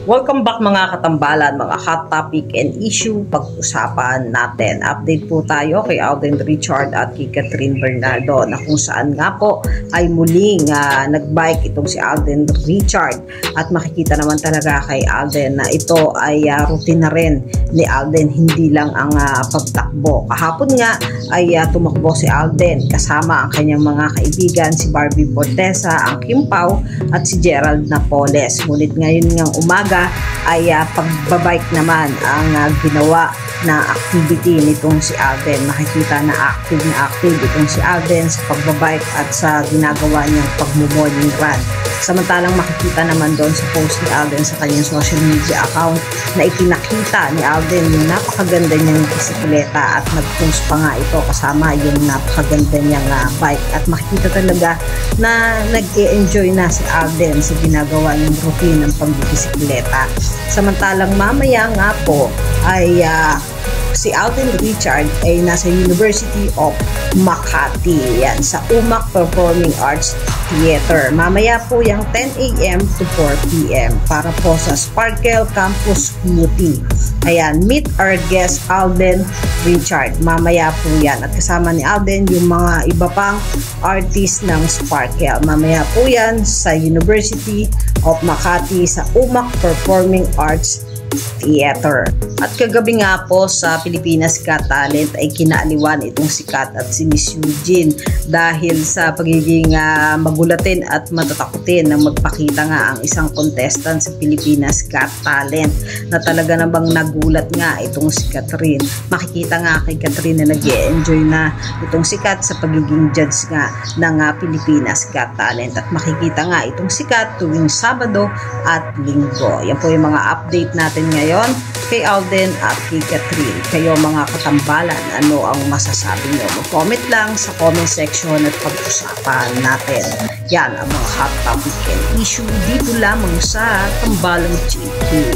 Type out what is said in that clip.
Welcome back mga katambalan, mga hot topic and issue pag-usapan natin. Update po tayo kay Alden Richard at kay Catherine Bernardo na kung saan nga po ay muling nagbike itong si Alden Richard. At makikita naman talaga kay Alden na ito ay routine na rin ni Alden, hindi lang ang pagtakbo. Kahapon nga ay tumakbo si Alden kasama ang kanyang mga kaibigan, si Barbie Fortesa, ang Kim Pao at si Gerald Napoles. Ngunit ngayon ngang umaga ay pagbabike naman ang ginawa na activity nitong si Alden. Makikita na active itong si Alden sa pagbabike at sa ginagawa niyang pagmumorning run. Samantalang makikita naman doon sa post ni Alden sa kanyang social media account na ipinakita ni Alden yung napakaganda niyang bisikleta at nag-post pa nga ito kasama yung napakaganda niyang bike. At makikita talaga na nag-e-enjoy na si Alden sa ginagawa niyang routine ng pagbibisikleta. Samantalang mamaya nga po ay si Alden Richard ay nasa University of Makati, yan, sa UMAC Performing Arts Theater. Mamaya po yung 10 a.m. to 4 p.m. para po sa Sparkle Campus UT. Ayan, meet our guest Alden Richard. Mamaya po yan. At kasama ni Alden yung mga iba pang artist ng Sparkle. Mamaya po yan sa University of Makati sa UMAC Performing Arts Theater. At kagabi nga po sa Pilipinas Got Talent ay kinaaliwan itong si Kat at si Miss Eugene dahil sa pagiging magulatin at matatakutin na magpakita nga ang isang contestant sa Pilipinas Got Talent na talaga namang nagulat nga itong si Catherine. Makikita nga kay Catherine na nag-e-enjoy na itong si Kat sa pagiging judge nga ng Pilipinas Got Talent. At makikita nga itong si Kat tuwing Sabado at Linggo. Yan po yung mga update natin ngayon kay Alden at kay Catherine. Kayo mga katambalan, ano ang masasabi nyo? Mag-comment lang sa comment section at pag-usapan natin. Yan ang mga hot topic and issue dito lamang sa Tambalang TV.